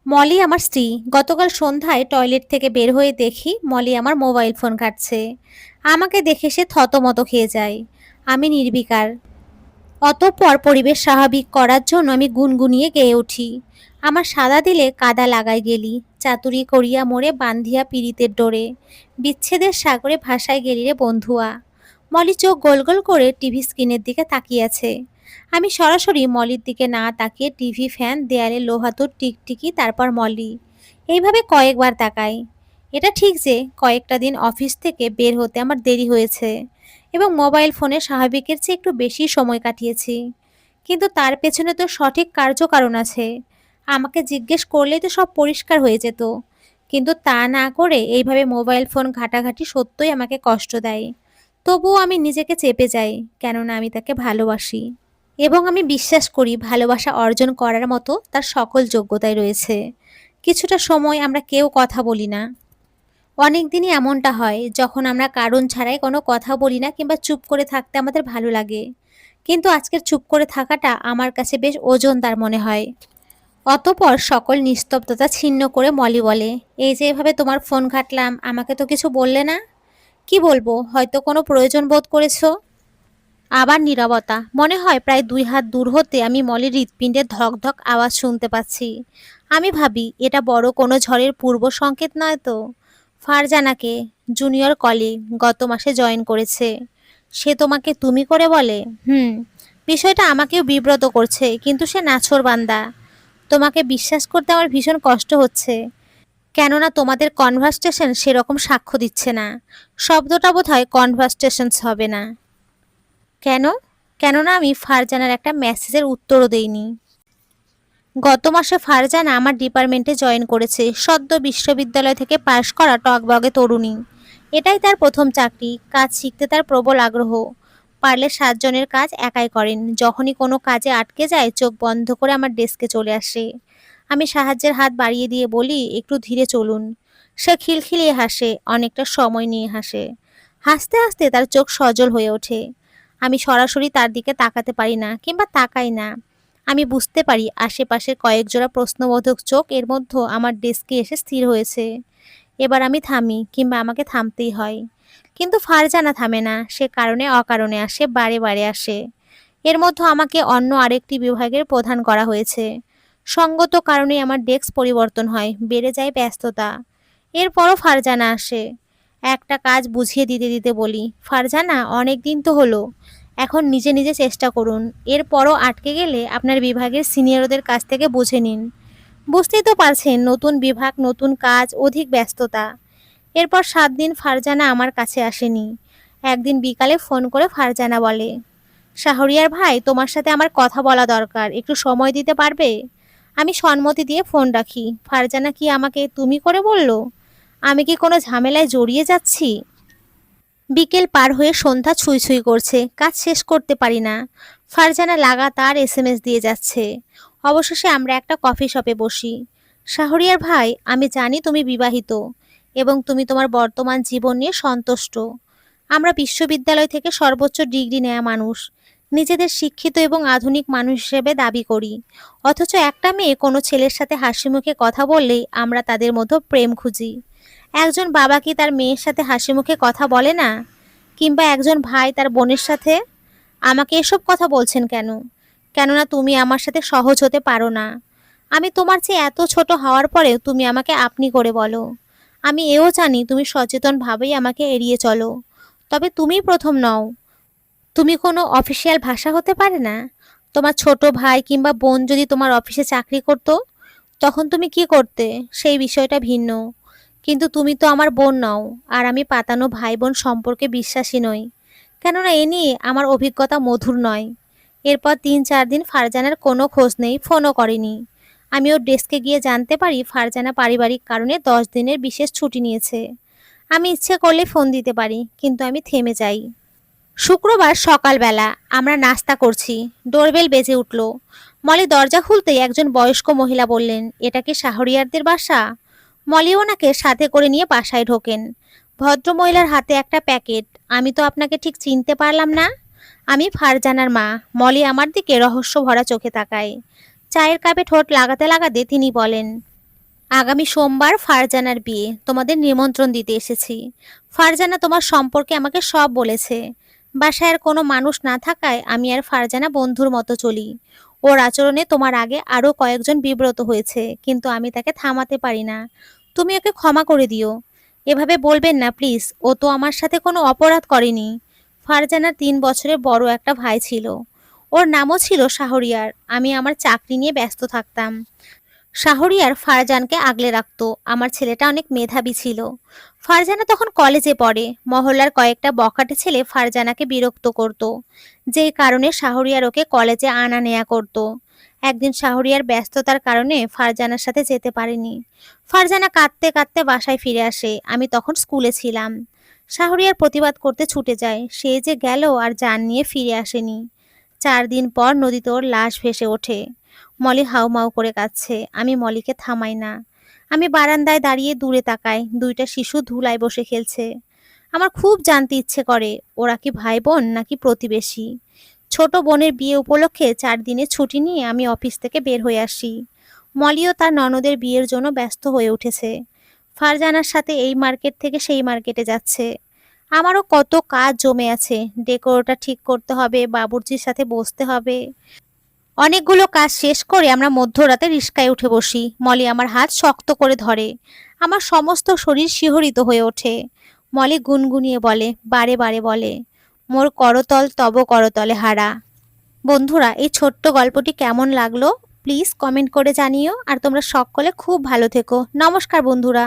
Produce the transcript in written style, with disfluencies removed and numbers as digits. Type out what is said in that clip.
মলি আমার স্ত্রী। গতকাল সন্ধ্যায় টয়লেট থেকে বের হয়ে দেখি মলি আমার মোবাইল ফোন ঘাঁটছে। আমাকে দেখে সে থতমত খেয়ে যায়। আমি নির্বিকার। অতঃপর পরিবেশ স্বাভাবিক করার জন্য আমি গুনগুনিয়ে গেয়ে উঠি, আমার সাদা দিলে কাদা লাগাই গেলি, চাতুরি করিয়া মোরে বান্ধিয়া পীড়িতের ডোরে, বিচ্ছেদের সাগরে ভাষায় গেলি রে বন্ধুয়া। মলি চোখ গোল গোল করে টিভি স্ক্রিনের দিকে তাকিয়েছে। আমি সরাসরি মলির দিকে না তাকিয়ে টিভি, ফ্যান, দেয়ালে লোহাতুর টিকটিকি, তারপর মলি। এইভাবে কয়েকবার তাকাই। এটা ঠিক যে কয়েকটা দিন অফিস থেকে বের হতে আমার দেরি হয়েছে এবং মোবাইল ফোনে স্বাভাবিকের চেয়ে একটু বেশি সময় কাটিয়েছি, কিন্তু তার পেছনে তো সঠিক কার্যকারণ আছে। আমাকে জিজ্ঞেস করলেই তো সব পরিষ্কার হয়ে যেত, কিন্তু তা না করে এইভাবে মোবাইল ফোন ঘাটাঘাটি সত্যই আমাকে কষ্ট দেয়। তবুও আমি নিজেকে চেপে যাই, কেননা আমি তাকে ভালোবাসি এবং আমি বিশ্বাস করি ভালোবাসা অর্জন করার মতো তার সকল যোগ্যতাই রয়েছে। কিছুটা সময় আমরা কেউ কথা বলি না। অনেক দিনই এমনটা হয় যখন আমরা কারণ ছাড়াই কোনো কথা বলি না কিংবা চুপ করে থাকতে আমাদের ভালো লাগে। কিন্তু আজকের চুপ করে থাকাটা আমার কাছে বেশ ওজনদার মনে হয়। অতঃপর সকল নিস্তব্ধতা ছিন্ন করে মলি বলে, এই যে এভাবে তোমার ফোন ঘাটলাম, আমাকে তো কিছু বললে না। কি বলবো, হয়তো কোনো প্রয়োজন বোধ করেছো। আবার নীরবতা। মনে হয় প্রায় 2 হাত দূর হতে আমি মলির হৃৎপিণ্ডের ধক ধক আওয়াজ শুনতে পাচ্ছি। আমি ভাবি, এটা বড় কোনো ঝড়ের পূর্ব সংকেত নয় তো। ফারজানাকে, জুনিয়র কলিগ, গত মাসে জয়েন করেছে। সে তোমাকে তুমি করে বলে? বিষয়টা আমাকেও বিব্রত করছে, কিন্তু সে নাছোড়বান্দা। তোমাকে বিশ্বাস করতে আমার ভীষণ কষ্ট হচ্ছে, কেননা তোমাদের কনভারসেশন সেরকম সাক্ষ্য দিচ্ছে না। শব্দটা বোধহয় কনভারসেশনস হবে না। কেন? কেননা আমি ফারজানার একটা মেসেজের উত্তরও দেইনি। গত মাসে ফারজানা আমার ডিপার্টমেন্টে জয়েন করেছে, সদ্য বিশ্ববিদ্যালয় থেকে পাশ করা টকবগে তরুণী। এটাই তার প্রথম চাকরি। কাজ শিখতে তার প্রবল আগ্রহ। পারলে 7 জনের কাজ একাই করেন। যখনই কোনো কাজে আটকে যায় চোখ বন্ধ করে আমার ডেস্কে চলে আসে। আমি সাহায্যের হাত বাড়িয়ে দিয়ে বলি, একটু ধীরে চলুন। সে খিলখিলিয়ে হাসে, অনেকটা সময় নিয়ে হাসে। হাসতে হাসতে তার চোখ সজল হয়ে ওঠে। আমি সরাসরি তার দিকে তাকাতে পারি না কিংবা তাকাই না। আমি বুঝতে পারি আশেপাশের কয়েক জোড়া প্রশ্নবোধক চোখ এর মধ্যে আমার ডেস্কে এসে স্থির হয়েছে। এবার আমি থামি, কিংবা আমাকে থামতেই হয়। কিন্তু ফারজানা থামে না। সে কারণে অকারণে আসে, বারে বারে আসে। এর মধ্যে আমাকে অন্য আরেকটি বিভাগের প্রধান করা হয়েছে। সঙ্গত কারণে আমার ডেস্ক পরিবর্তন হয়, বেড়ে যায় ব্যস্ততা। এরপরও ফারজানা আসে। একটা কাজ বুঝিয়ে দিতে দিতে বলি, ফারজানা, অনেক দিন তো হলো, এখন নিজে নিজে চেষ্টা করুন। এরপরও আটকে গেলে আপনার বিভাগের সিনিয়রদের কাছ থেকে বুঝে নিন। বুঝতেই তো পারছেন, নতুন বিভাগ, নতুন কাজ, অধিক ব্যস্ততা। এরপর 7 দিন ফারজানা আমার কাছে আসেনি। একদিন বিকালে ফোন করে ফারজানা বলে, শাহরিয়ার ভাই, তোমার সাথে আমার কথা বলা দরকার, একটু সময় দিতে পারবে? আমি সম্মতি দিয়ে ফোন রাখি। ফারজানা কি আমাকে তুমি করে বলল? আমি কি কোনো ঝামেলায় জড়িয়ে যাচ্ছি? বিকেল পার হয়ে সন্ধ্যা ছুঁই ছুঁই করছে, কাজ শেষ করতে পারি না। ফারজানা লাগাতার এসএমএস দিয়ে যাচ্ছে। অবশেষে আমরা একটা কফি শপে বসি। শাহরিয়ার ভাই, আমি জানি তুমি বিবাহিত এবং তুমি তোমার বর্তমান জীবন নিয়ে সন্তুষ্ট। আমরা বিশ্ববিদ্যালয় থেকে সর্বোচ্চ ডিগ্রি নেয়া মানুষ, নিজেদের শিক্ষিত এবং আধুনিক মানুষ হিসেবে দাবি করি। অথচ একটা মেয়ে কোনো ছেলের সাথে হাসি মুখে কথা বললেই আমরা তাদের মধ্যে প্রেম খুঁজি। একজন বাবা কি তার মেয়ের সাথে হাসি মুখে কথা বলে না? কিংবা একজন ভাই তার বোনের সাথে? আমাকে এসব কথা বলছেন কেন? কেননা তুমি আমার সাথে সহজ হতে পারো না। আমি তোমার চেয়ে এত ছোট হওয়ার পরেও তুমি আমাকে আপনি করে বলো। আমি এও জানি তুমি সচেতনভাবেই আমাকে এড়িয়ে চলো। তবে তুমি প্রথম নও। তুমি কোনো অফিসিয়াল ভাষা হতে পারে না। তোমার ছোট ভাই কিংবা বোন যদি তোমার অফিসে চাকরি করতো, তখন তুমি কি করতে, সেই বিষয়টা ভিন্ন। কিন্তু তুমি তো আমার বোন নও, আর আমি পাতানো ভাই বোন সম্পর্কে বিশ্বাসী নই, কেননা এ নিয়ে আমার অভিজ্ঞতা মধুর নয়। এরপর 3-4 দিন ফারজানার কোনো খোঁজ নেই, ফোনও করেনি। আমি ওর ডেস্কে গিয়ে জানতে পারি ফারজানা পারিবারিক কারণে 10 দিনের বিশেষ ছুটি নিয়েছে। আমি ইচ্ছে করলে ফোন দিতে পারি, কিন্তু আমি থেমে যাই। শুক্রবার সকালবেলা আমরা নাস্তা করছি, ডোরবেল বেজে উঠল। মলি দরজা খুলতেই একজন বয়স্ক মহিলা বললেন, এটা কি শাহরিয়ারদের বাসা? মলি ওনাকে সাথে করে নিয়ে বাসায় ঢোকেন। ভদ্রমহিলার হাতে একটা প্যাকেট। আমি তো আপনাকে ঠিক চিনতে পারলাম না। আমি ফারজানার মা। মলি আমার দিকে রহস্য ভরা চোখে তাকায়। চায়ের কাপে ঠোঁট লাগাতে লাগাতে তিনি বলেন, আগামী সোমবার ফারজানার বিয়ে, তোমাদের নিমন্ত্রণ দিতে এসেছি। ফারজানা তোমার সম্পর্কে আমাকে সব বলেছে। বাসায় আর কোনো মানুষ না থাকায় আমি আর ফারজানা বন্ধুর মতো চলি। ওর আচরণে তোমার আগে আরো কয়েকজন বিব্রত হয়েছে, কিন্তু আমি তাকে থামাতে পারি না। তুমি ওকে ক্ষমা করে দিও। এভাবে বলবেন না প্লিজ, ও তো আমার সাথে কোনো অপরাধ করেনি। ফারজানার 3 বছরের বড় একটা ভাই ছিল। ওর নামও ছিল শাহরিয়ার। আমি আমার চাকরি নিয়ে ব্যস্ত থাকতাম। শাহরিয়ার ফারজানকে আগলে রাখতো। আমার ছেলেটা অনেক মেধাবী ছিল। ফারজানা তখন কলেজে পড়ে। মহল্লার কয়েকটা বখাটে ছেলে ফারজানাকে বিরক্ত করত, যেই কারণে শাহরিয়ার ওকে কলেজে আনা নেয়া করত। একদিন শাহরিয়ার ব্যস্ততার কারণে ফারজানার সাথে যেতে পারেনি। ফারজানা কাঁদতে কাঁদতে বাসায় ফিরে আসে। আমি তখন স্কুলে ছিলাম। শাহরিয়ার প্রতিবাদ করতে ছুটে যায়। সে যে গেল আর জান নিয়ে ফিরে আসেনি। 4 দিন পর নদীতে ওর লাশ ভেসে ওঠে। মলি হাউমাউ করে কাঁদছে। আমি মলিকে থামাই না। আমি বারান্দায় দাঁড়িয়ে দূরে তাকাই। 2টা শিশু ধুলায় বসে খেলছে। আমার খুব জানতে ইচ্ছে করে, ওরা কি ভাই বোন নাকি প্রতিবেশী। ছোট বোনের বিয়ে উপলক্ষে 4 দিনের ছুটি নিয়ে আমি অফিস থেকে বের হয়ে আসি। মলিও তার ননদের বিয়ের জন্য ব্যস্ত হয়ে উঠেছে। ফারজানার সাথে এই মার্কেট থেকে সেই মার্কেটে যাচ্ছে। আমারও কত কাজ জমে আছে। ডেকোরটা ঠিক করতে হবে, বাবুর্চির সাথে বসতে হবে। অনেকগুলো কাজ শেষ করে আমরা মধ্যরাতে রিস্কায় উঠে বসি। মলি আমার হাত শক্ত করে ধরে। আমার সমস্ত শরীর শিহরিত হয়ে ওঠে। মলি গুনগুনিয়ে বলে, বারে বারে বলে, মোর করতল তব করতলে হারা। বন্ধুরা, এই ছোট্ট গল্পটি কেমন লাগলো প্লিজ কমেন্ট করে জানিও। আর তোমরা সকলে খুব ভালো থেকো। নমস্কার বন্ধুরা।